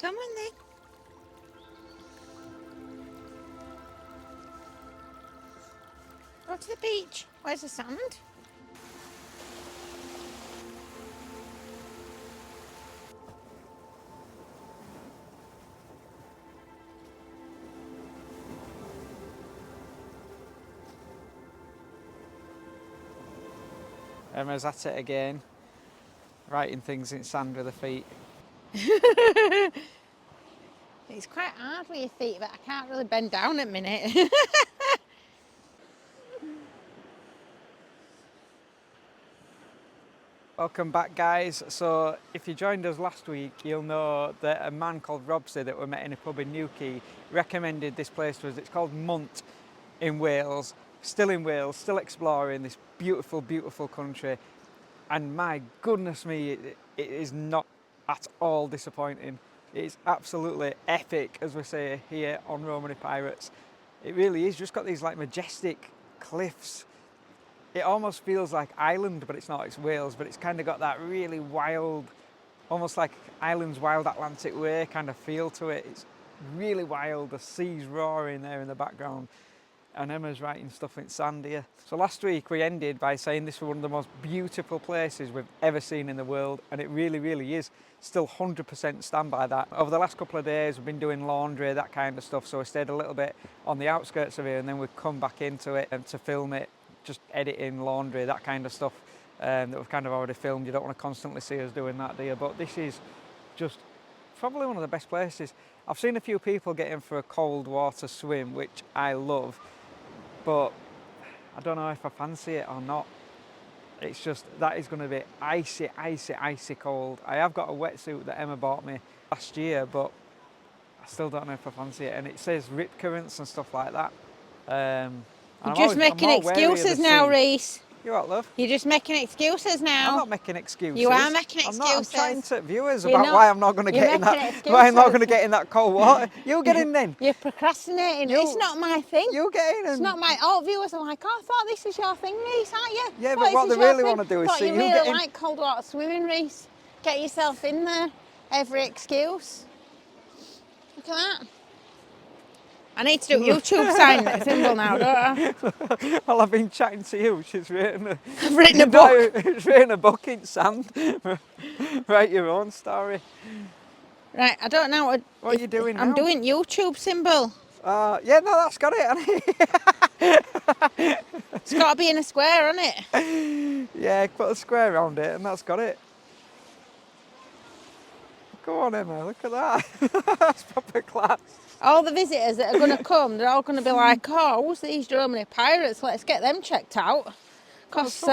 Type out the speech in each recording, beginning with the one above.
Come on then. Go to the beach. Where's the sand? Emma's at it again, writing things in sand with her feet. It's quite hard with your feet, but I can't really bend down at a minute. Welcome back, guys. So if you joined us last week, you'll know that a man called Robsy that we met in a pub in Newquay recommended this place to us. It's called Mont in Wales, still exploring this beautiful, beautiful country. And my goodness me, it is not at all disappointing. It's absolutely epic, as we say here on Romany Pirates. It really is. Just got these like majestic cliffs. It almost feels like Ireland, but it's not, it's Wales, but it's kind of got that really wild, almost like Ireland's wild Atlantic way kind of feel to it. It's really wild, the sea's roaring there in the background, and Emma's writing stuff in sand here. So last week we ended by saying this was one of the most beautiful places we've ever seen in the world, and it really, really is. Still 100% stand by that. Over the last couple of days we've been doing laundry, that kind of stuff, so we stayed a little bit on the outskirts of here, and then we've come back into it and to film it, just editing, laundry, that kind of stuff that we've kind of already filmed. You don't want to constantly see us doing that, do you? But this is just probably one of the best places. I've seen a few people get in for a cold water swim, which I love, but I don't know if I fancy it or not. It's just, that is going to be icy, icy, icy cold. I have got a wetsuit that Emma bought me last year, but I still don't know if I fancy it. And it says rip currents and stuff like that. You're just making excuses now, Reese. You what, love? You're just making excuses now. I'm not making excuses. You are making excuses. I'm trying to viewers about why I'm not going to get in that. Why I'm not going to get in that cold water. You get in then. You're procrastinating. It's not my thing. You get in. It's not my. All viewers are like, oh, I thought this was your thing, Reese, aren't you? Yeah, but what they really want to do is see you get in. Like cold water swimming, Reese. Get yourself in there. Every excuse. Look at that. I need to do a YouTube sign symbol now, don't I? Well, I've been chatting to you. She's written I've written a book. She's written a book in sand. Write your own story. Right, I don't know what are you doing now? I'm doing YouTube symbol. Yeah, no, that's got it, hasn't it? It's got to be in a square, hasn't it? Yeah, put a square around it and that's got it. Go on, Emma, look at that. That's proper class. All the visitors that are going to come, they're all going to be like, oh, who's these Romany Pirates? Let's get them checked out. Because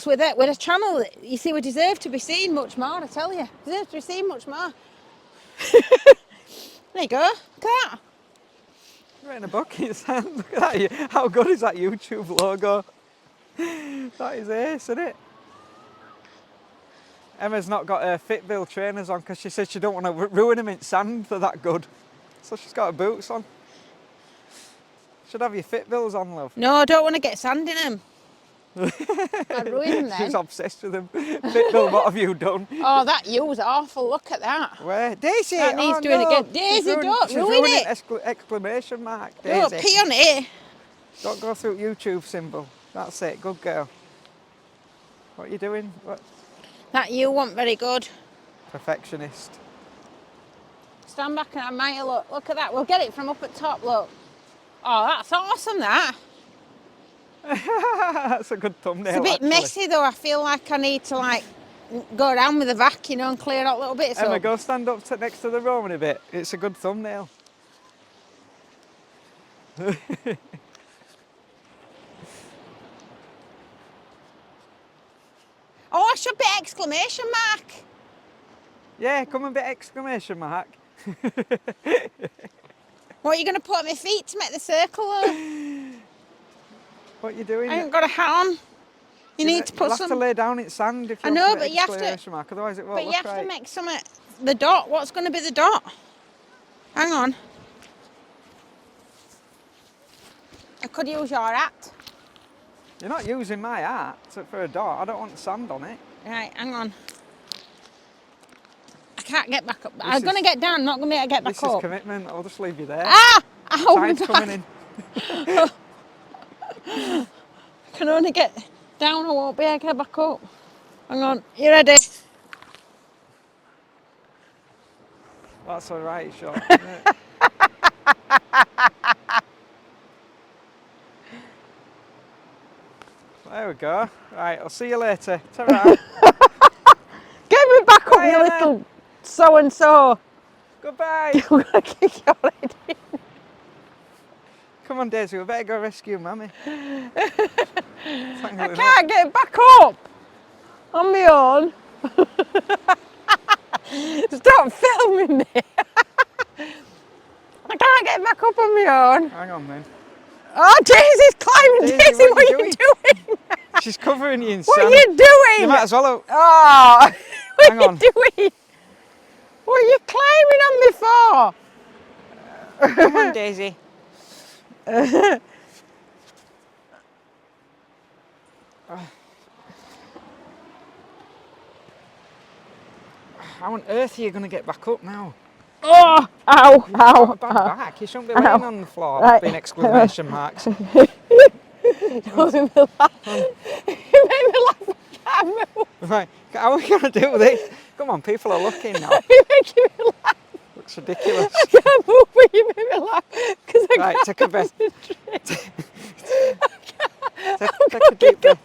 with a channel, you see, we deserve to be seen much more, I tell you. Deserve to be seen much more. There you go. Look at that. You're writing a book in sand. Look at that. How good is that YouTube logo? That is ace, isn't it? Emma's not got her Fitville trainers on because she said she don't want to ruin them in sand. They're that good. So she's got her boots on. Should have your Fitvilles on, love. No, I don't want to get sand in them. I'd ruin them then. She's obsessed with them. Fitville, what have you done? Oh, that U's awful. Look at that. Where? Daisy! That needs doing again. Daisy, don't ruin it. Exclamation mark. Daisy. Don't pee on it. Don't go through YouTube symbol. That's it. Good girl. What are you doing? What? That U wasn't very good. Perfectionist. Stand back and admire, look. Look at that. We'll get it from up at top, look. Oh, that's awesome, that. That's a good thumbnail. It's a bit messy, though. I feel like I need to, like, go around with a vac, you know, and clear out little bits. Emma, go stand up next to the Romany bit. It's a good thumbnail. Oh, I should be exclamation mark. Yeah, come and be exclamation mark. What are you going to put on my feet to make the circle, though? What are you doing? I haven't got a hat on. You need to put some... You'll have to lay down in sand if you I know, want to but you have to... exclamation mark, otherwise it won't but look you have right. to make some... The dot. What's going to be the dot? Hang on. I could use your hat. You're not using my hat for a dot. I don't want sand on it. Right, hang on. I can't get back up. I'm going to get down, not going to be able to get back This up. is commitment. I'll just leave you there. Ah! Ow, Tide's my coming in. back. I can only get down, I won't be able to get back up. Hang on, you ready? That's all right, shot. Isn't it? There we go. Right, I'll see you later. Ta-ra. Get me back up, Bye, you Anna. little so-and-so. Goodbye. I'm going to kick your head in. Come on, Daisy, we better go rescue Mummy. I can't get back up on my own. Stop filming me. I can't get back up on my own. Hang on then. Oh, Daisy's climbing. Daisy, what are you doing? She's covering you in What sand. are you doing? You might as well. Oh, what Hang are on. you doing? What are you climbing on me for? Come on, Daisy. How on earth are you going to get back up now? Oh, ow, You've got ow, a bad ow. back. You shouldn't be laying on the floor. Right. Being exclamation marks. Don't make me laugh. You made me laugh. I can't move. Right, how are we going to do this? Come on, people are looking now. You're making me laugh. Looks ridiculous. I can't move, but you made me laugh because I Right, can't take a breath. concentrate. Take a deep breath.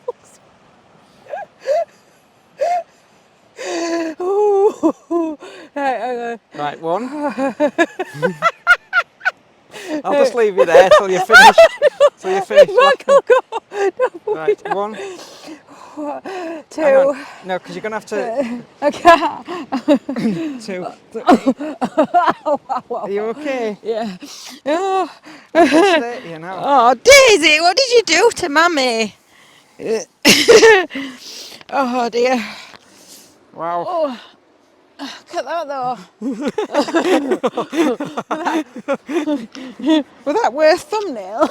Ooh. Right, hang on. Right, one. I'll just leave you there till you finish. Till you finish. Back, I'll go. Don't put me Right, down. one. Two. Hang on. No, because you're going to have to. I can't. Two. Ow, ow, ow. Are you okay? Yeah. Oh. What state are you now? Oh, Daisy, what did you do to Mummy? Oh dear. Wow. Oh, look at that though. Was that worth thumbnail?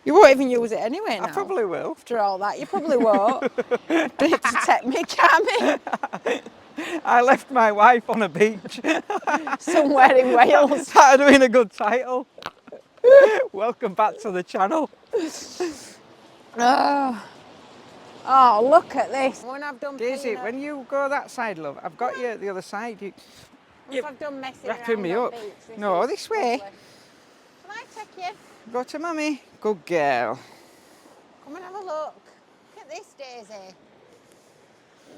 You won't even use it anyway now. I probably will. After all that, you probably won't. Do it to take me, can't me? I left my wife on a beach. Somewhere in Wales. That would have been a good title. Welcome back to the channel. Oh, look at this. When I've done Daisy, peanut, when you go that side, love, I've got you at the other side. if I've done messing wrapping around me on up. beach, No, is this way. lovely. Can I take you? Go to Mummy. Good girl. Come and have a look. Look at this, Daisy.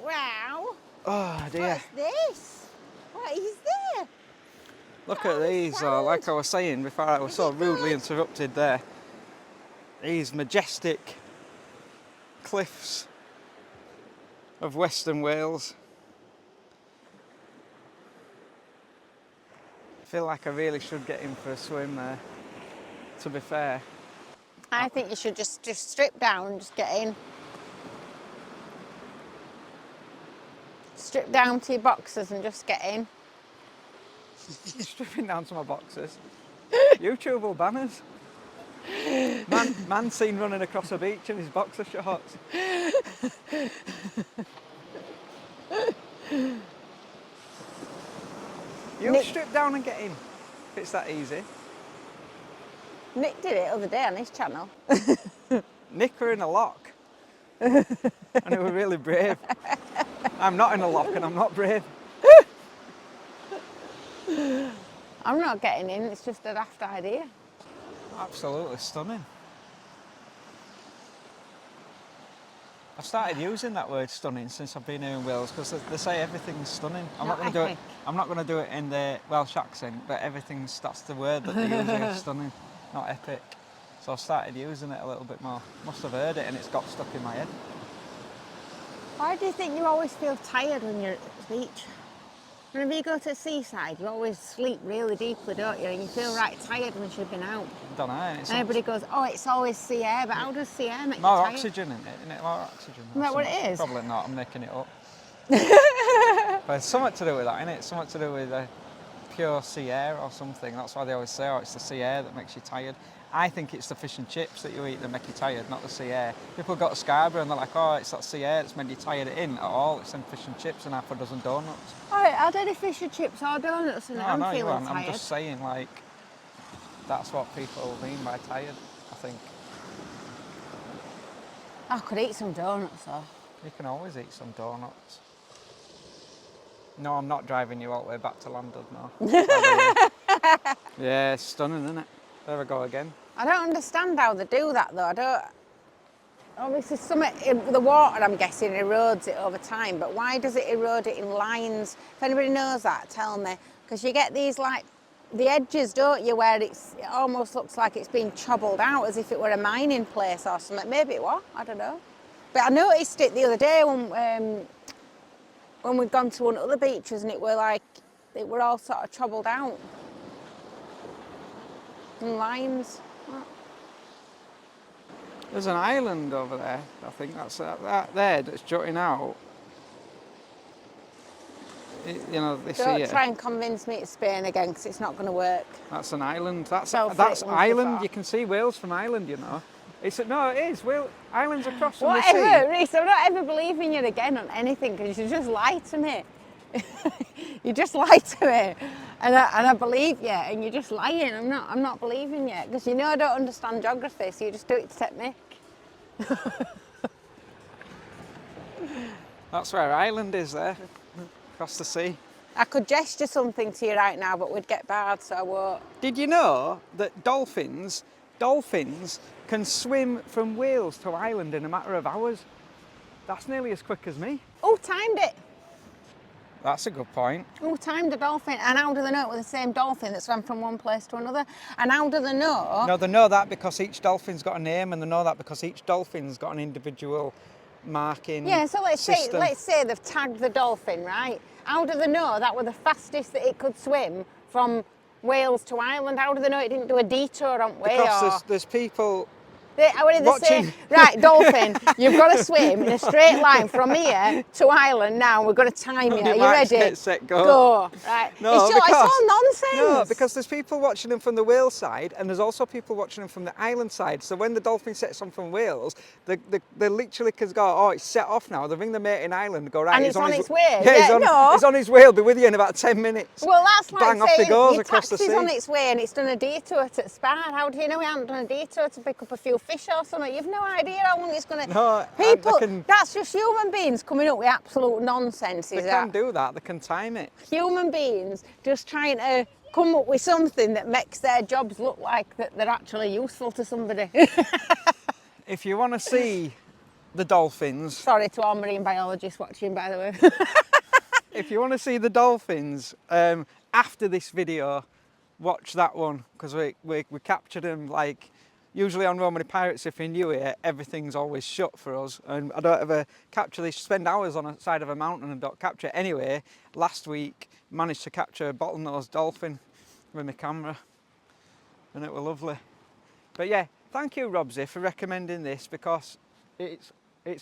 Wow. Oh dear. What's this? What is there? Look at these, like I was saying before I was so rudely interrupted there. These majestic cliffs of Western Wales. I feel like I really should get in for a swim there, to be fair. I think you should just strip down and just get in. Strip down to your boxers and just get in. Stripping down to my boxers. YouTube will ban us. Man seen running across a beach in his boxer shorts. You strip down and get in, if it's that easy. Nick did it the other day on his channel. Nick were in a lock. And they were really brave. I'm not in a lock and I'm not brave. I'm not getting in, it's just a daft idea. Absolutely stunning. I've started using that word stunning since I've been here in Wales because they say everything's stunning. I'm not going to do it. I'm not going to do it in the Welsh accent, but that's the word that they use here, stunning, not epic. So I've started using it a little bit more. Must have heard it and it's got stuck in my head. Why do you think you always feel tired when you're at the beach? Whenever you go to the seaside, you always sleep really deeply, don't you? And you feel right tired once you've been out. I don't know. And everybody goes, oh, it's always sea air, but how does sea air make more you tired? oxygen in it, isn't it? More oxygen. Is that what it is? Probably not. I'm making it up. But it's something to do with that, isn't it? It's something to do with pure sea air or something. That's why they always say, oh, it's the sea air that makes you tired. I think it's the fish and chips that you eat that make you tired, not the sea air. People go to Scarborough and they're like, oh, it's that sea air that's made you tired. It ain't at all. It's them fish and chips and half a dozen donuts. I had any fish and chips or donuts and I'm No, you feeling aren't. tired. I'm just saying, like, that's what people mean by tired, I think. I could eat some donuts though. You can always eat some donuts. No, I'm not driving you all the way back to London, no. Yeah, it's stunning, isn't it? There we go again. I don't understand how they do that though. I don't. Obviously, the water, I'm guessing, erodes it over time. But why does it erode it in lines? If anybody knows that, tell me. Because you get these like the edges, don't you, where it almost looks like it's been chobbled out, as if it were a mining place or something. Maybe it was. I don't know. But I noticed it the other day when we'd gone to one of the beaches, and it were all sort of chobbled out in lines. There's an island over there. I think that's that there that's jutting out. You know, this Don't here. try and convince me it's Spain again, because it's not going to work. That's an island. That's Ireland. Ireland. You can see Wales from Ireland, you know. No, it is. Islands across from the Whatever, sea. Reese, I'm not ever believing you again on anything, because you just lie to me. You just lie to me, and I believe you, and you're just lying. I'm not believing you, because you know I don't understand geography, so you just do it to take me. That's where Ireland is there, across the sea. I could gesture something to you right now, but we'd get barred, so I won't. Did you know that dolphins can swim from Wales to Ireland in a matter of hours? That's nearly as quick as me. Who timed it? That's a good point. Who timed the dolphin? And how do they know it was the same dolphin that swam from one place to another? And how do they know? No, they know that because each dolphin's got a name, and they know that because each dolphin's got an individual marking. Yeah, so let's system. say they've tagged the dolphin, right? How do they know that were the fastest that it could swim from Wales to Ireland? How do they know it didn't do a detour on way? Because there's people What did they say? Right, dolphin, you've got to swim in a straight line from here to Ireland now. We're going to time you. Are you ready? Get set, go. Go. Right. No, it's all nonsense. No, because there's people watching them from the Wales side, and there's also people watching them from the island side. So when the dolphin sets on from Wales, they literally can go, oh, it's set off now. They ring the mate in Ireland and go, right, and he's it's on its way. Yeah, he's on his way. He'll be with you in about 10 minutes. Well, that's like Bang, off saying he goes your across the taxi's sea. on its way and it's done a detour to Spar. How do you know it hasn't done a detour to pick up a few fish or something? You've no idea how long it's going to... No, that's just human beings coming up with absolute nonsense, They can do that. They can time it. Human beings just trying to come up with something that makes their jobs look like that they're actually useful to somebody. If you want to see the dolphins... Sorry to all marine biologists watching, by the way. If you want to see the dolphins after this video, watch that one, because we captured them like... Usually on Romany Pirates, if you're new here, everything's always shut for us, and I don't ever capture this. Spend hours on the side of a mountain and don't capture it. Anyway, last week managed to capture a bottlenose dolphin with my camera, and it was lovely. But yeah, thank you, Robsy, for recommending this, because it's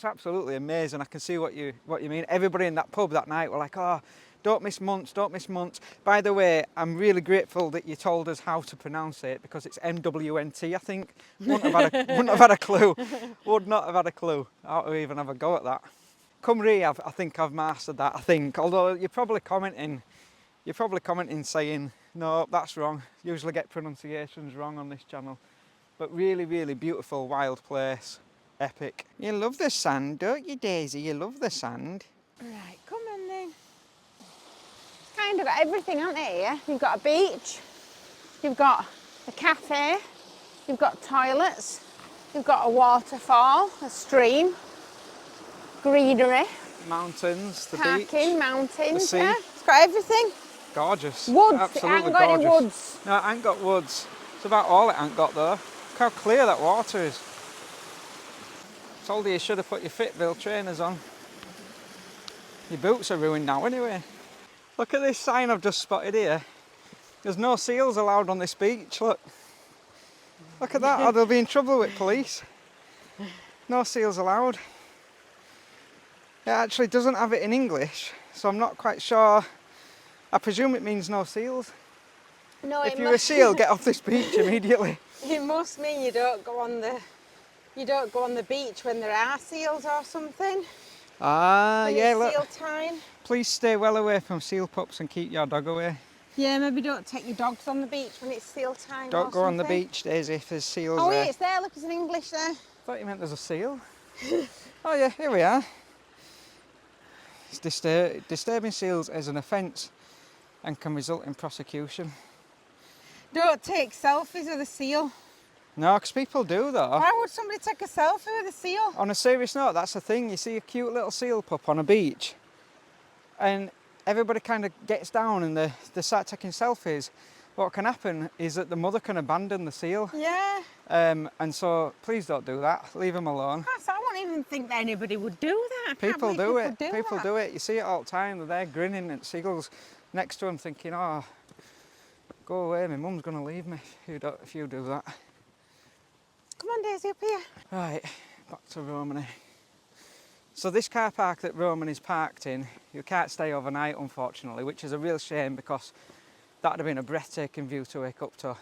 absolutely amazing. I can see what you mean. Everybody in that pub that night were like, oh, don't miss Mont, don't miss Mont. By the way, I'm really grateful that you told us how to pronounce it, because it's M-W-N-T, I think. Wouldn't have had a clue. Would not have had a clue how to even have a go at that. Cymru, I think I've mastered that, I think. Although you're probably commenting saying, no, that's wrong. Usually get pronunciations wrong on this channel. But really, really beautiful wild place. Epic. You love the sand, don't you, Daisy? You love the sand. Right, come on then. Kind of got everything, haven't they, here? You've got a beach, you've got a cafe, you've got toilets, you've got a waterfall, a stream, greenery, mountains, the parking, beach, mountains, the sea. yeah. It's got everything. Gorgeous. Woods, absolutely it ain't got gorgeous. any woods. No, it ain't got woods. It's about all it ain't got though. Look how clear that water is. Told you should have put your Fitville trainers on. Your boots are ruined now anyway. Look at this sign I've just spotted here. There's no seals allowed on this beach, look. Look at that, or they'll be in trouble with police. No seals allowed. It actually doesn't have it in English, so I'm not quite sure. I presume it means no seals. No, If you're a seal, get off this beach immediately. it must mean you don't go on the beach when there are seals or something. Ah, When yeah, it's look. seal time. Please stay well away from seal pups and keep your dog away. Yeah, maybe don't take your dogs on the beach when it's seal time Don't or go on the something. beach, Daisy, if there's seals Oh, there. wait, it's there. Look, it's in English there. I thought you meant there's a seal. Oh yeah, here we are. It's disturbing seals is an offence and can result in prosecution. Don't take selfies with a seal. No, because people do though. Why would somebody take a selfie with a seal? On a serious note, that's the thing. You see a cute little seal pup on a beach and everybody kind of gets down and they start taking selfies. What can happen is that the mother can abandon the seal. Yeah. And so please don't do that. Leave them alone. I wouldn't even think that anybody would do that. I can't People believe do it. people People that. do it. You see it all the time. They're there grinning at seagulls next to them thinking, oh, go away, my mum's going to leave me if you do that. Come on, Daisy, up here. Right, back to Romany. So this car park that Romany's parked in, you can't stay overnight, unfortunately, which is a real shame because that would have been a breathtaking view to wake up to.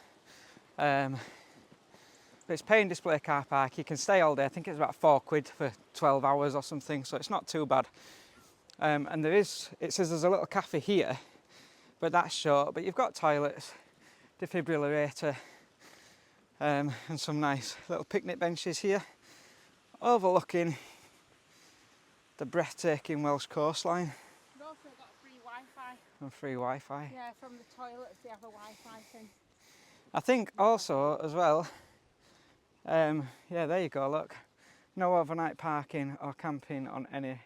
But it's pay and display car park. You can stay all day. I think it's about £4 for 12 hours or something, so it's not too bad. And it says there's a little cafe here, but that's short. But you've got toilets, defibrillator, and some nice little picnic benches here, overlooking the breathtaking Welsh coastline. We've also got free Wi-Fi. And free Wi-Fi. Yeah, from the toilets they have a Wi-Fi thing. I think also as well, yeah, there you go, look. No overnight parking or camping on any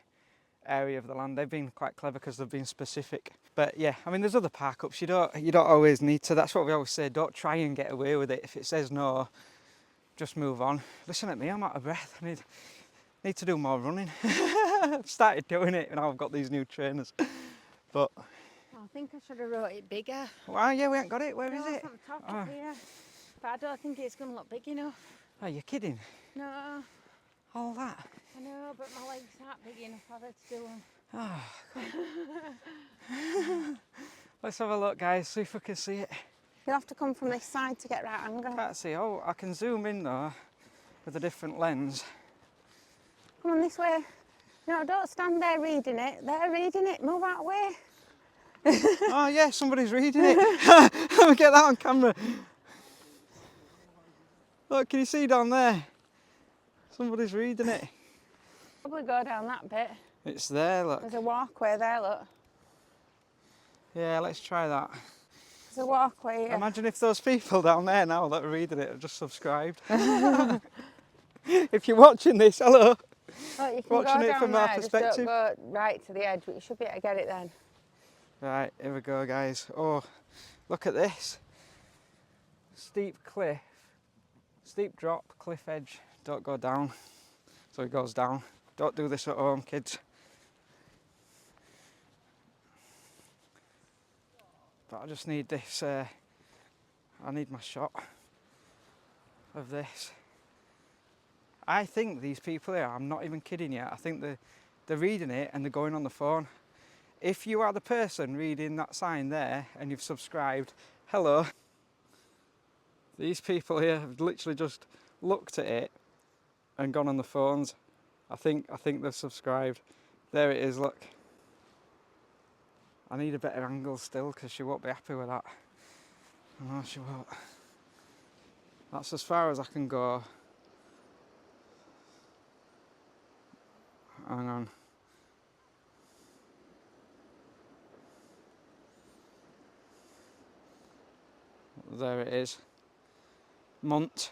area of the land. They've been quite clever because they've been specific. But yeah, I mean, there's other park ups. You don't always need to. That's what we always say. Don't try and get away with it. If it says no, just move on. Listen at me, I'm out of breath. I need to do more running. I've started doing it and I've got these new trainers. But I think I should have wrote it bigger. well, yeah, we ain't got it. Where is No, it? it's on the top up here. But I don't think it's going to look big enough. Are you kidding? No, All that? I know, but my legs aren't big enough for it to do them. Oh, let's have a look, guys, see if we can see it. You'll have to come from this side to get right angle. Can't see. Oh, I can zoom in though with a different lens. Come on this way. No, don't stand there reading it. They're reading it. Move out of the way. Oh yeah, somebody's reading it. Let me get that on camera. Look, can you see down there? Somebody's reading it. Probably go down that bit. It's there, look. There's a walkway there, look. Yeah, let's try that. There's a walkway here. Imagine if those people down there now that are reading it have just subscribed. If you're watching this, hello. Look, you can Watching go it down from there, our just perspective. don't go right to the edge, but you should be able to get it then. Right, here we go, guys. Oh, look at this. Steep cliff, steep drop, cliff edge. Don't go down. So it goes down. Don't do this at home, kids. But I just need this, I need my shot of this. I think these people here, I'm not even kidding you, I think they're reading it and they're going on the phone. If you are the person reading that sign there and you've subscribed, hello. These people here have literally just looked at it and gone on the phones. I think they've subscribed. There it is, look. I need a better angle still because she won't be happy with that. No, she won't. That's as far as I can go. Hang on. There it is. Mont.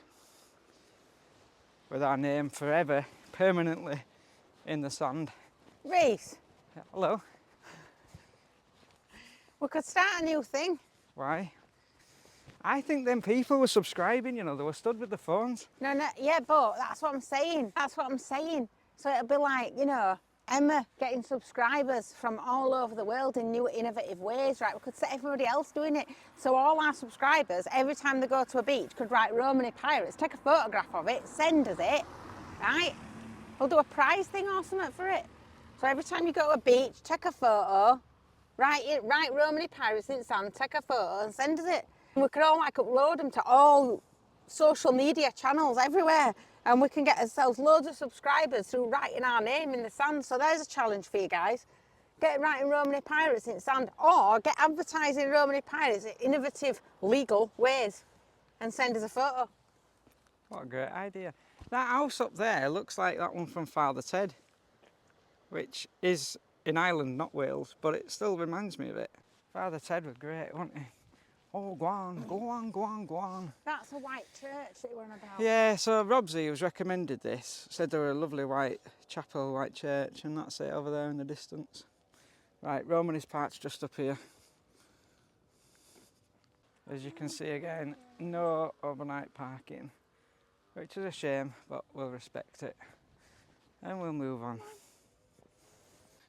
With our name forever, permanently in the sand. Reese, Yeah, hello. we could start a new thing. Why? I think them people were subscribing, you know, they were stood with the phones. No, yeah, but that's what I'm saying. That's what I'm saying. So it'll be like, you know, Emma getting subscribers from all over the world in new innovative ways, right? We could set everybody else doing it. So all our subscribers, every time they go to a beach, could write Romany Pirates, take a photograph of it, send us it, right? We'll do a prize thing or something for it. So every time you go to a beach, take a photo, write Romany Pirates in sand, take a photo and send us it. We can all like upload them to all social media channels everywhere, and we can get ourselves loads of subscribers through writing our name in the sand. So there's a challenge for you guys. Get writing Romany Pirates in sand, or get advertising Romany Pirates in innovative, legal ways, and send us a photo. What a great idea. That house up there looks like that one from Father Ted, which is in Ireland, not Wales, but it still reminds me of it. Father Ted was great, wasn't he? Oh, go on, go on, go on, go on. That's a white church that you were on about. Yeah, so Robsy was recommended this, said they were a lovely white chapel, white church, and that's it over there in the distance. Right, Romany's Park's just up here. As you can see again, no overnight parking, which is a shame, but we'll respect it. And we'll move on.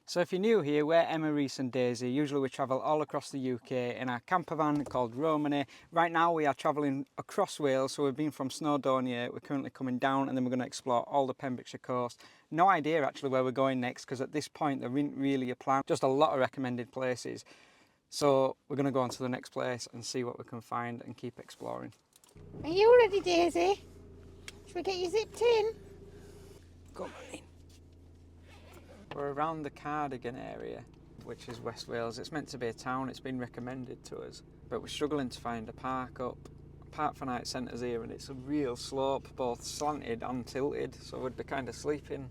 So if you're new here, we're Emma, Reese and Daisy. Usually we travel all across the UK in our camper van called Romany. Right now we are travelling across Wales, so we've been from Snowdonia, we're currently coming down, and then we're going to explore all the Pembrokeshire coast. No idea actually where we're going next, because at this point there isn't really a plan, just a lot of recommended places. So we're going to go on to the next place and see what we can find and keep exploring. Are you ready, Daisy? Should we get you zipped in? Come on in. We're around the Cardigan area, which is West Wales. It's meant to be a town, it's been recommended to us, but we're struggling to find a park up. Park for Night centre's here, and it's a real slope, both slanted and tilted, so we'd be kind of sleeping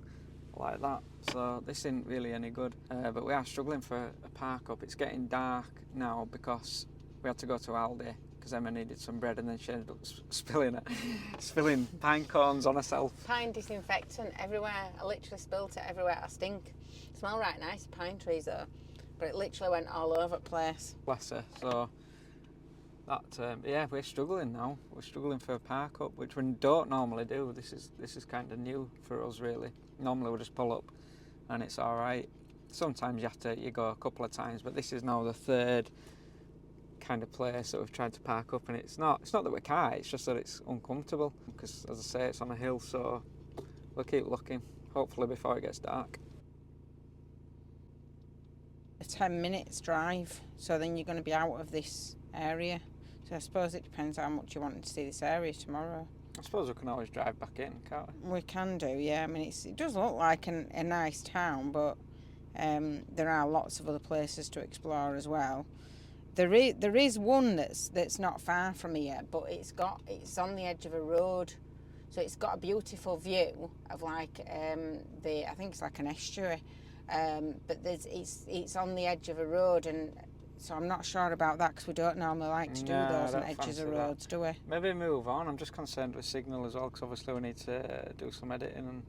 like that. So this isn't really any good, but we are struggling for a park up. It's getting dark now because we had to go to Aldi because Emma needed some bread, and then she ended up spilling pine cones on herself. Pine disinfectant everywhere. I literally spilt it everywhere. I stink. Smell right nice, pine trees though, but it literally went all over the place. Bless her. So that yeah, we're struggling now. We're struggling for a park up, which we don't normally do. This is kind of new for us really. Normally we just pull up and it's all right. Sometimes you go a couple of times, but this is now the third kind of place that we've tried to park up, and it's not that we can't, it's just that it's uncomfortable because, as I say, it's on a hill, so we'll keep looking, hopefully before it gets dark. A 10 minutes drive, so then you're going to be out of this area. So I suppose it depends how much you want to see this area tomorrow. I suppose we can always drive back in, can't we? We can do, yeah. I mean, it does look like a nice town, but there are lots of other places to explore as well. There is one that's not far from here, but it's on the edge of a road, so it's got a beautiful view of like I think it's like an estuary, but it's on the edge of a road, and so I'm not sure about that because we don't normally like to do those on edges of roads, do we? Maybe move on. I'm just concerned with signal as well, because obviously we need to do some editing and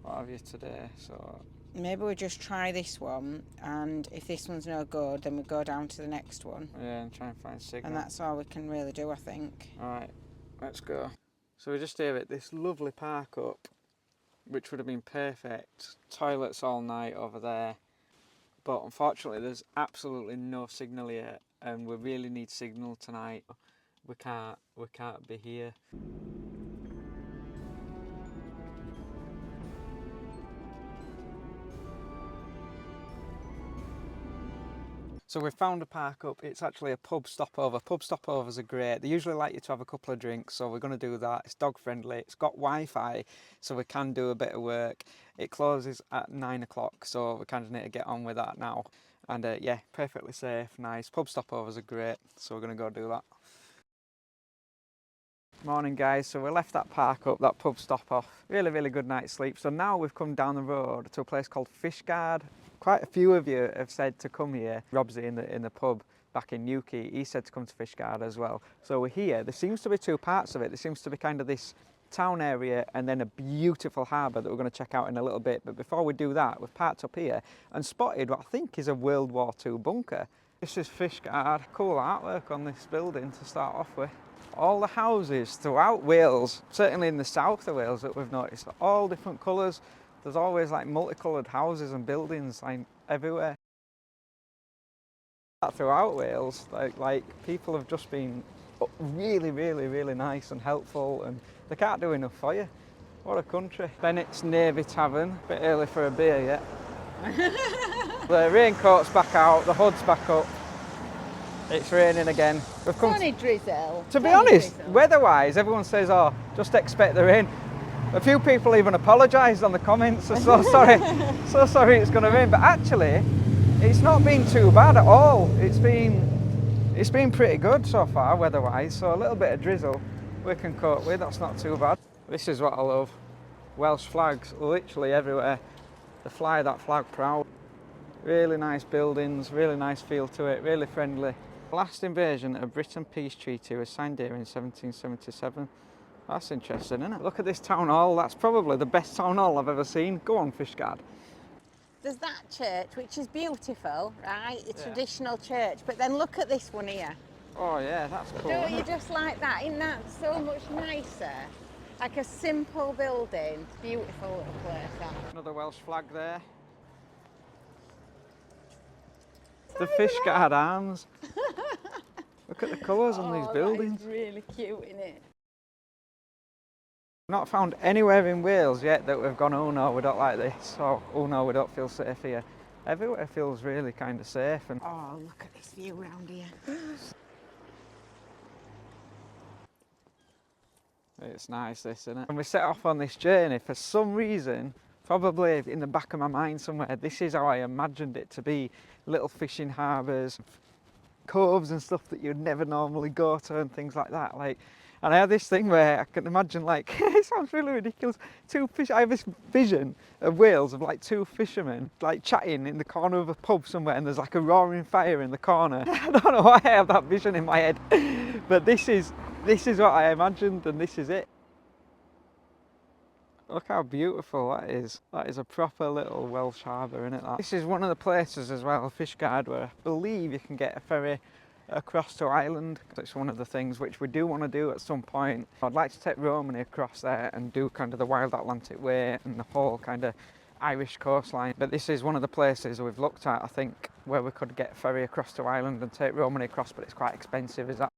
what have you today. So maybe we just try this one, and if this one's no good, then we go down to the next one. Yeah, and try and find signal. And that's all we can really do, I think. All right, let's go. So we're just here at this lovely park up, which would have been perfect. Toilets all night over there. But unfortunately, there's absolutely no signal here, and we really need signal tonight. We can't be here. So we've found a park up. It's actually a pub stopover. Pub stopovers are great. They usually like you to have a couple of drinks, so we're going to do that. It's dog friendly. It's got Wi-Fi, so we can do a bit of work. It closes at 9 o'clock, so we kind of need to get on with that now. And yeah, perfectly safe, nice. Pub stopovers are great, so we're going to go do that. Morning guys, so we left that park up, that pub stop off. Really good night's sleep. So now we've come down the road to a place called Fishguard. Quite a few of you have said to come here. Robsy in the pub back in Newquay, he said to come to Fishguard as well. So we're here. There seems to be two parts of it. There seems to be kind of this town area and then a beautiful harbour that we're going to check out in a little bit. But before we do that, we've parked up here and spotted what I think is a World War II bunker. This is Fishguard. Cool artwork on this building to start off with. All the houses throughout Wales, certainly in the south of Wales that we've noticed, are all different colours. There's always like multicoloured houses and buildings like everywhere. Throughout Wales, like people have just been really nice and helpful, and they can't do enough for you. What a country. Bennett's Navy Tavern, a bit early for a beer yet. The raincoat's back out, the hood's back up. It's raining again. We've It's come only drizzle. to be It's only honest, drizzle. weather-wise, everyone says, "Oh, just expect the rain." A few people even apologised on the comments. They're so sorry, so sorry it's going to rain. But actually, it's not been too bad at all. It's been pretty good so far, weather-wise. So a little bit of drizzle we can cope with. That's not too bad. This is what I love. Welsh flags, literally everywhere. They fly that flag proud. Really nice buildings, really nice feel to it, really friendly. The last invasion of Britain Peace Treaty was signed here in 1777. That's interesting, isn't it? Look at this town hall. That's probably the best town hall I've ever seen. Go on, Fishguard. There's that church, which is beautiful, right? A traditional church. But then look at this one here. Oh yeah, that's cool. Don't Isn't you it? just like that? Isn't that so much nicer? Like a simple building. Beautiful little place, that. Another Welsh flag there. The Fishguard arms. Look at the colours on these buildings. That is really cute, isn't it? Not found anywhere in Wales yet that we've gone, oh no, we don't like this, or oh no, we don't feel safe here. Everywhere feels really kind of safe. And Oh, look at this view round here. it's nice, this, isn't it? When we set off on this journey, for some reason, probably in the back of my mind somewhere, this is how I imagined it to be. Little fishing harbours, coves and stuff that you'd never normally go to and things like that. And I had this thing where I can imagine, like, it sounds really ridiculous, I have this vision of Wales of like two fishermen like chatting in the corner of a pub somewhere, and there's like a roaring fire in the corner. I don't know why I have that vision in my head, but this is what I imagined, and this is it. Look how beautiful that is. That is a proper little Welsh harbour, isn't it? That? This is one of the places as well, Fishguard, where I believe you can get a ferry across to Ireland. It's one of the things which we do want to do at some point. I'd like to take Romany across there and do kind of the Wild Atlantic Way and the whole kind of Irish coastline. But this is one of the places we've looked at, I think, where we could get a ferry across to Ireland and take Romany across, but it's quite expensive, is that?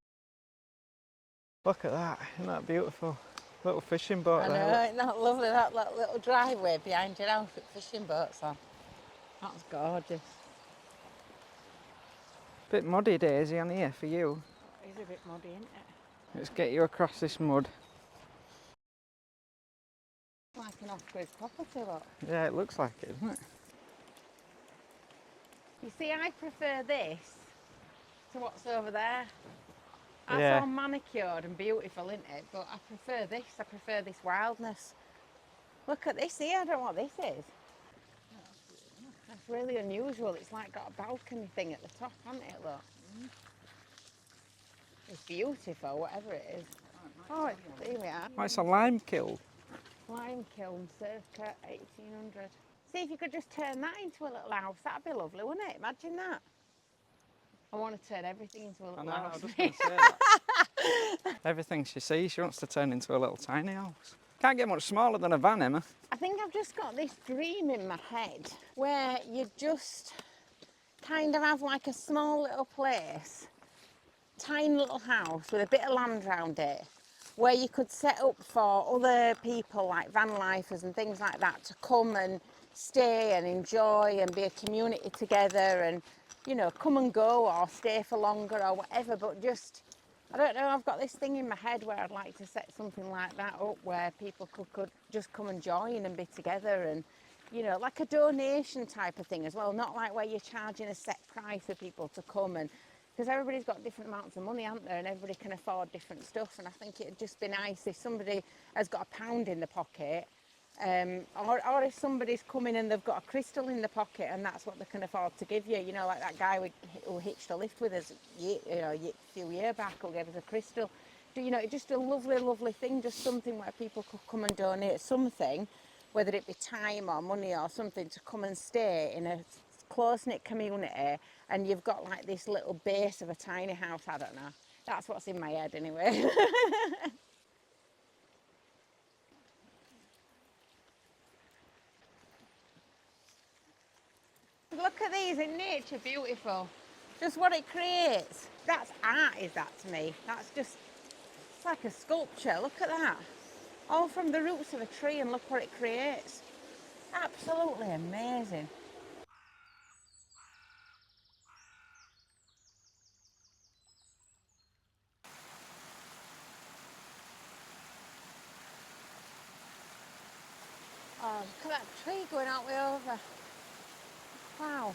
Look at that, isn't that beautiful? Little fishing boat I there. know, isn't that lovely, that little driveway behind your house with fishing boats on? That's gorgeous. Bit muddy, Daisy, on here for you. It is a bit muddy, isn't it? Let's get you across this mud. It's like an off-grid property, look. Yeah, it looks like it, doesn't it? You see, I prefer this to what's over there. That's Yeah. all manicured and beautiful, isn't it? But I prefer this. I prefer this wildness. Look at this here. I don't know what this is. That's really unusual. It's like got a balcony thing at the top, hasn't it? Look. It's beautiful, whatever it is. Oh, here we are. Oh, it's a lime kiln. Lime kiln, circa 1800. See if you could just turn that into a little house. That'd be lovely, wouldn't it? Imagine that. I want to turn everything into a little I house. was just going to say that. Everything she sees, she wants to turn into a little tiny house. Can't get much smaller than a van, Emma. I think I've just got this dream in my head where you just kind of have like a small little place, tiny little house with a bit of land around it, where you could set up for other people like van lifers and things like that to come and stay and enjoy and be a community together and, you know, come and go or stay for longer or whatever. But just, I don't know, I've got this thing in my head where I'd like to set something like that up where people could just come and join and be together, and, you know, like a donation type of thing as well, not like where you're charging a set price for people to come, and because everybody's got different amounts of money, haven't they, and everybody can afford different stuff. And I think it'd just be nice if somebody has got £1 in the pocket, or if somebody's coming and they've got a crystal in the pocket and that's what they can afford to give you, you know, like that guy who hitched a lift with us a few years back, who gave us a crystal. You know, just a lovely, lovely thing, just something where people could come and donate something, whether it be time or money or something, to come and stay in a close-knit community, and you've got like this little base of a tiny house. I don't know, that's what's in my head anyway. Look at these in nature, beautiful. Just what it creates. That's art, is that to me? That's just, it's like a sculpture. Look at that. All from the roots of a tree, and look what it creates. Absolutely amazing. that tree going all the way over. Wow.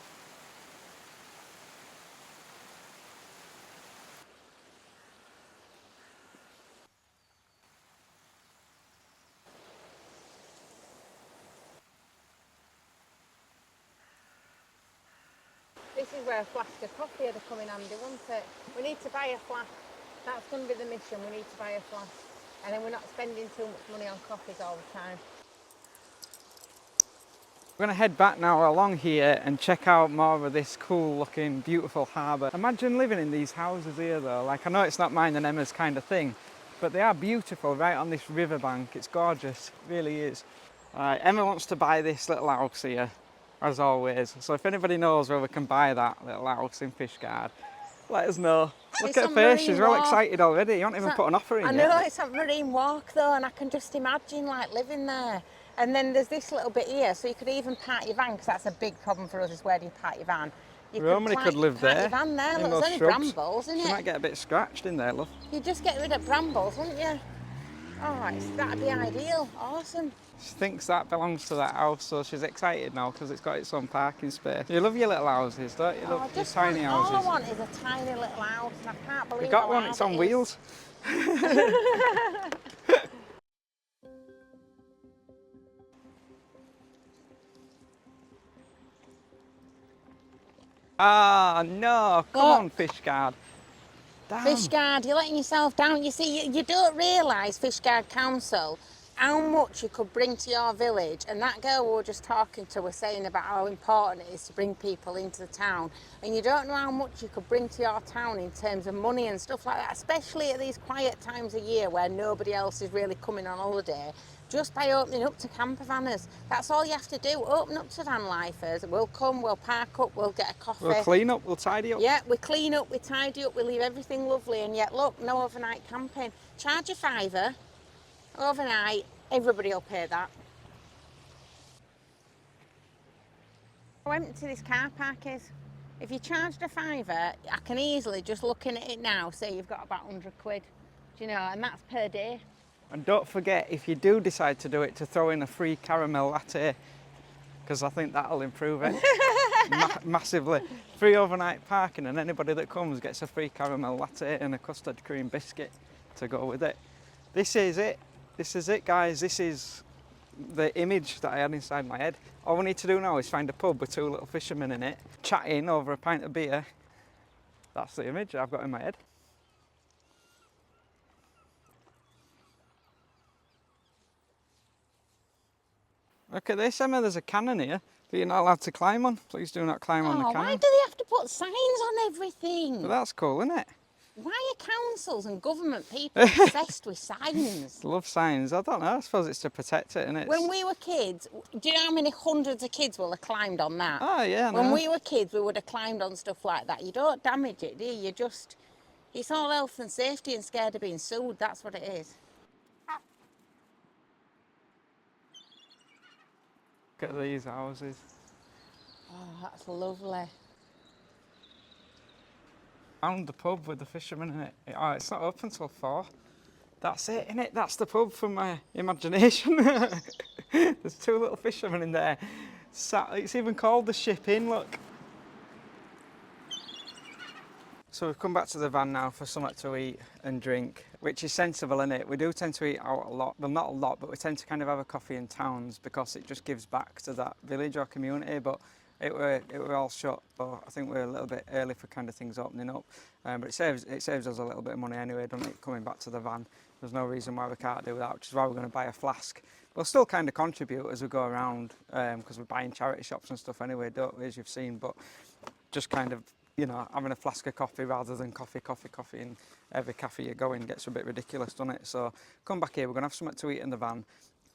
This is where a flask of coffee would come in handy, wouldn't it? We need to buy a flask. That's going to be the mission. We need to buy a flask. And then we're not spending too much money on coffees all the time. We're going to head back now along here and check out more of this cool looking beautiful harbour. Imagine living in these houses here though. Like, I know it's not mine and Emma's kind of thing, but they are beautiful right on this riverbank. It's gorgeous, it really is. Emma wants to buy this little house here, as always. So if anybody knows where we can buy that little house in Fishguard, let us know. Look at her face, she's all excited already. You haven't even put an offer in yet. I know, it's at Marine Walk though, and I can just imagine like living there. And then there's this little bit here, so you could even park your van, because that's a big problem for us, is where do you park your van? Romany could live there. Your van there. Look, those there's only shrubs. brambles, isn't it? She might get a bit scratched in there, love. You'd just get rid of brambles, wouldn't you? Oh, that'd be ideal. Awesome. She thinks that belongs to that house, so she's excited now because it's got its own parking space. You love your little houses, don't you? Love your tiny houses. All I want is a tiny little house, and I can't believe you got one, it's on wheels. Ah, no, come on, Fishguard. Damn. Fishguard, you're letting yourself down. You see, you don't realise, Fishguard Council, how much you could bring to your village. And that girl we were just talking to was saying about how important it is to bring people into the town. And you don't know how much you could bring to your town in terms of money and stuff like that, especially at these quiet times of year where nobody else is really coming on holiday. Just by opening up to camper vanners. That's all you have to do. Open up to van lifers. We'll come, we'll park up, we'll get a coffee. We'll clean up, we'll tidy up. Yeah, we clean up, we tidy up, we leave everything lovely, and yet look, no overnight camping. Charge a £5 overnight, everybody will pay that. How empty this car park is. If you charged a £5, I can easily, just looking at it now, say you've got about 100 quid. Do you know, and that's per day. And don't forget, if you do decide to do it, to throw in a free caramel latte, because I think that'll improve it massively. Free overnight parking, and anybody that comes gets a free caramel latte and a custard cream biscuit to go with it. This is it. This is it, guys. This is the image that I had inside my head. All we need to do now is find a pub with two little fishermen in it, chatting over a pint of beer. That's the image I've got in my head. Look at this, Emma, there's a cannon here, but you're not allowed to climb on. Please do not climb on the cannon. Why do they have to put signs on everything? But that's cool, isn't it? Why are councils and government people obsessed with signs? Love signs. I don't know, I suppose it's to protect it, innit? When we were kids, do you know how many hundreds of kids will have climbed on that? Oh, yeah, When we were kids, we would have climbed on stuff like that. You don't damage it, do you? You just... It's all health and safety and scared of being sued. That's what it is. Look at these houses. Oh, that's lovely. Found the pub with the fishermen in it. Oh, it's not open till 4. That's it, innit? That's the pub from my imagination. There's two little fishermen in there. It's even called the Ship Inn, look. So we've come back to the van now for something to eat and drink, which is sensible, isn't it? We do tend to eat out a lot, well not a lot, but we tend to kind of have a coffee in towns because it just gives back to that village or community, but it were all shut, but I think we're a little bit early for kind of things opening up. But it saves us a little bit of money anyway, doesn't it, coming back to the van. There's no reason why we can't do that, which is why we're going to buy a flask. We'll still kind of contribute as we go around, because we're buying charity shops and stuff anyway, don't we, as you've seen, but just kind of, you know, having a flask of coffee rather than coffee in every cafe you go in gets a bit ridiculous, doesn't it? So come back here, we're going to have something to eat in the van,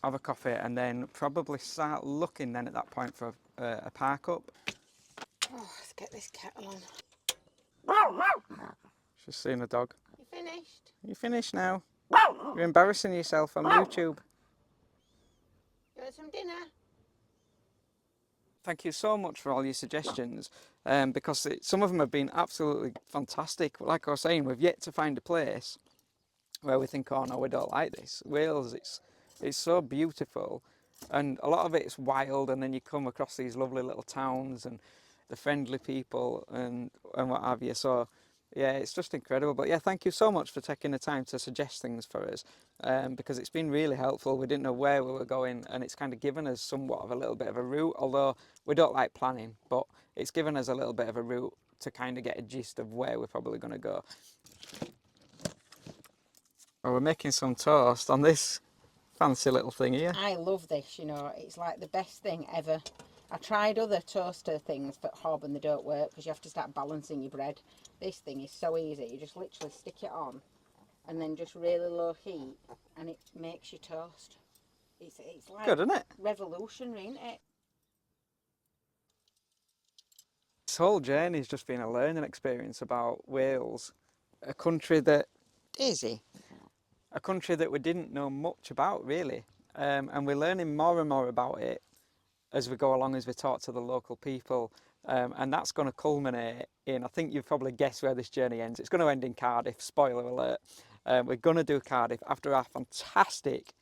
have a coffee, and then probably start looking then at that point for a park up. Oh, let's get this kettle on. She's seen a dog. You finished? You finished now? You're embarrassing yourself on YouTube. You want some dinner? Thank you so much for all your suggestions, because some of them have been absolutely fantastic. Like I was saying, we've yet to find a place where we think, oh no, we don't like this. Wales, it's so beautiful, And a lot of it's wild, and then you come across these lovely little towns and the friendly people and what have you. So yeah, it's just incredible. But yeah, thank you so much for taking the time to suggest things for us, because it's been really helpful. We didn't know where we were going, and it's kind of given us somewhat of a little bit of a route, although we don't like planning, but it's given us a little bit of a route to kind of get a gist of where we're probably going to go. Well, we're making some toast on this fancy little thing here. I love this, you know, it's like the best thing ever. I tried other toaster things for hob and they don't work because you have to start balancing your bread. This thing is so easy, you just literally stick it on and then just really low heat and it makes your toast. It's like Good, isn't it? revolutionary, isn't it? This whole journey has just been a learning experience about Wales, a country that a country that we didn't know much about really, and we're learning more and more about it as we go along, as we talk to the local people, and that's going to culminate in, I think you've probably guessed where this journey ends. It's going to end in Cardiff, spoiler alert. We're going to do Cardiff after our fantastic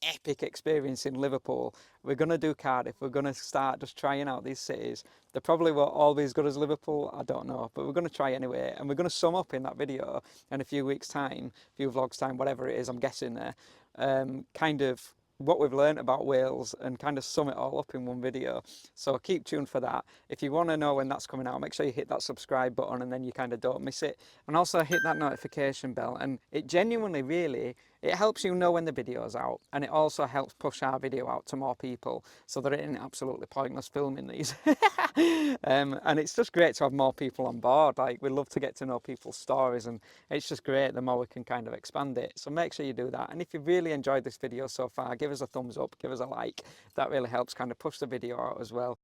epic experience in Liverpool. We're going to do Cardiff. We're going to start just trying out these cities. They probably won't all be as good as Liverpool, I don't know, but we're going to try anyway, and we're going to sum up in that video in a few weeks time, few vlogs time, whatever it is, I'm guessing there, kind of what we've learned about Wales and kind of sum it all up in one video. So keep tuned for that. If you want to know when that's coming out, make sure you hit that subscribe button and then you kind of don't miss it. And also hit that notification bell, and it genuinely really, it helps you know when the video's out, and it also helps push our video out to more people so that it isn't absolutely pointless filming these. And it's just great to have more people on board. Like, we love to get to know people's stories, and it's just great the more we can kind of expand it. So make sure you do that. And if you've really enjoyed this video so far, give us a thumbs up, give us a like. That really helps kind of push the video out as well.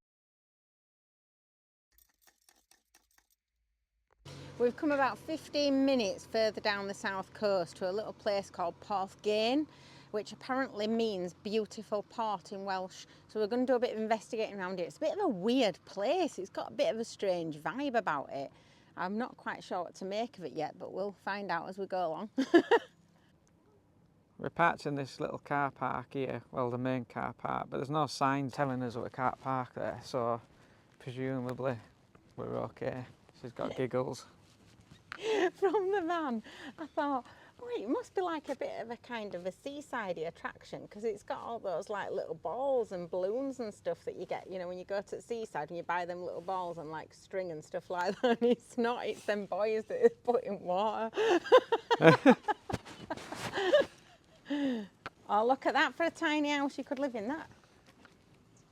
We've come about 15 minutes further down the south coast to a little place called Porthgain, which apparently means beautiful port in Welsh. So we're going to do a bit of investigating around it. It's a bit of a weird place. It's got a bit of a strange vibe about it. I'm not quite sure what to make of it yet, but we'll find out as we go along. We're parked in this little car park here, well, the main car park, but there's no sign telling us that we can't park there, so presumably we're okay. She's got giggles. From the van, I thought, wait, it must be like a bit of a kind of a seaside attraction because it's got all those like little balls and balloons and stuff that you get, you know, when you go to the seaside and you buy them little balls and like string and stuff like that. And it's not, it's them boys that is put in water. Oh, look at that for a tiny house, you could live in that.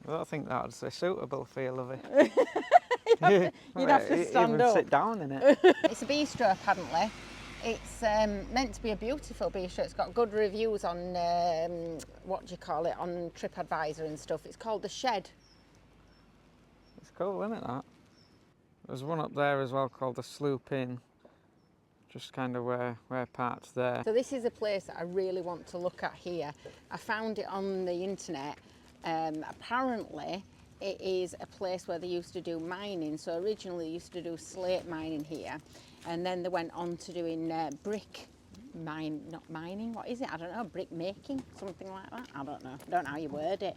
I don't think that's a suitable feel of it. You'd have to stand even up. sit down in it. It's a bistro apparently. It's meant to be a beautiful bistro. It's got good reviews on, what do you call it, on TripAdvisor and stuff. It's called The Shed. It's cool, isn't it, that? There's one up there as well called the Sloop Inn, just kind of where parked there. So this is a place that I really want to look at here. I found it on the internet. Apparently it is a place where they used to do mining. So originally they used to do slate mining here, and then they went on to doing not mining, what is it? I don't know, brick making, something like that. I don't know how you word it.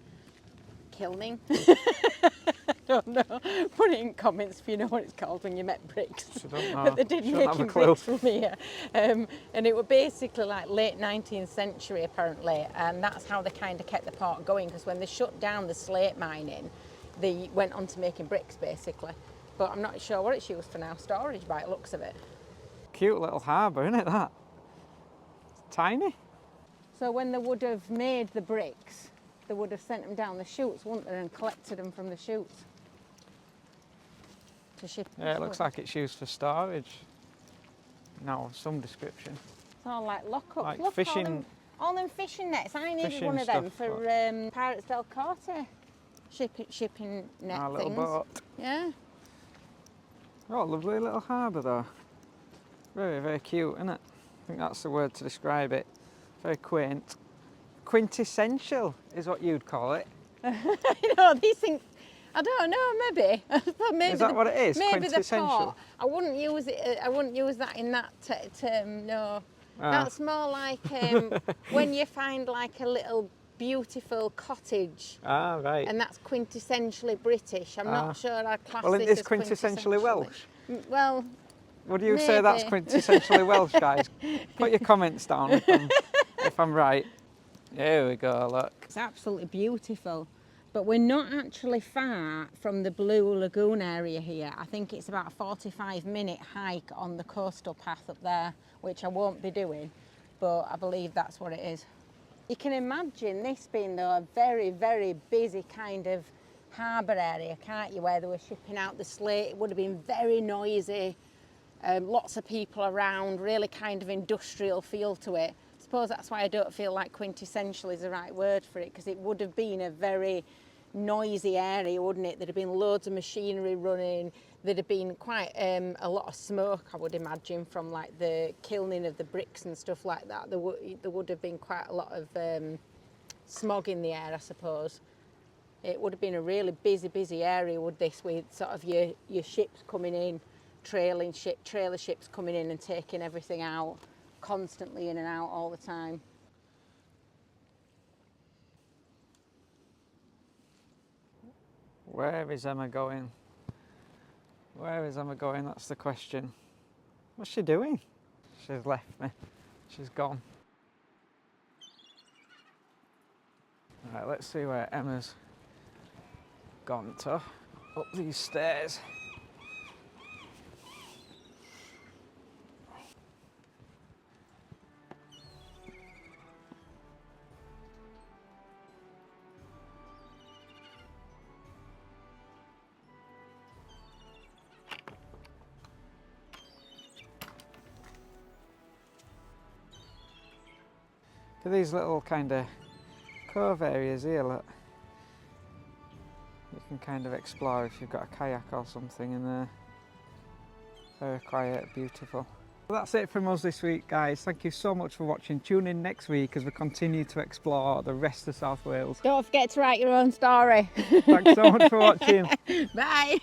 Kilning. I don't know. Put it in comments if you know what it's called when you met bricks. I don't know. But they did making bricks from here. And it were basically like late 19th century apparently, and that's how they kind of kept the port going, because when they shut down the slate mining, they went on to making bricks basically. But I'm not sure what it's used for now, storage by the looks of it. Cute little harbour, isn't it, that? It's tiny. So when they would have made the bricks, they would have sent them down the chutes, wouldn't they, and collected them from the chutes to ship. Yeah, it looks like it's used for storage. Now, some description. It's all like lockups. Like look, fishing. all them fishing nets. I needed Fishing one of them stuff, for Pirates del Corte shipping net Our little things. boat. Yeah. Oh, lovely little harbour though. Very, very cute, isn't it? I think that's the word to describe it. Very quaint. Quintessential is what you'd call it. You know, these things, I don't know, maybe. Maybe Is that what it is? Maybe Quintessential? the port. I wouldn't use it. I wouldn't use that in that term. No, that's more like when you find like a little beautiful cottage. Ah, right. And that's quintessentially British. I'm not sure I'd class Well, this it's as quintessentially Welsh. Well, Would you say that's maybe. quintessentially Welsh, guys? Put your comments down if I'm right. Here we go, look. It's absolutely beautiful. But we're not actually far from the Blue Lagoon area here. I think it's about a 45-minute hike on the coastal path up there, which I won't be doing, but I believe that's what it is. You can imagine this being, though, a very, very busy kind of harbour area, can't you, where they were shipping out the slate. It would have been very noisy, lots of people around, really kind of industrial feel to it. I suppose that's why I don't feel like quintessential is the right word for it, because it would have been a very noisy area, wouldn't it? There'd have been loads of machinery running. There'd have been quite a lot of smoke, I would imagine, from like the kilning of the bricks and stuff like that. There would have been quite a lot of smog in the air, I suppose. It would have been a really busy area, would this, with sort of your ships coming in, trailer ships coming in and taking everything out, constantly in and out all the time. Where is Emma going? Where is Emma going? That's the question. What's she doing? She's left me. She's gone. Right, let's see where Emma's gone to. Up these stairs. To these little kind of cove areas here, look. You can kind of explore if you've got a kayak or something in there. Very quiet, beautiful. Well, that's it from us this week, guys. Thank you so much for watching. Tune in next week as we continue to explore the rest of South Wales. Don't forget to write your own story. Thanks so much for watching. Bye.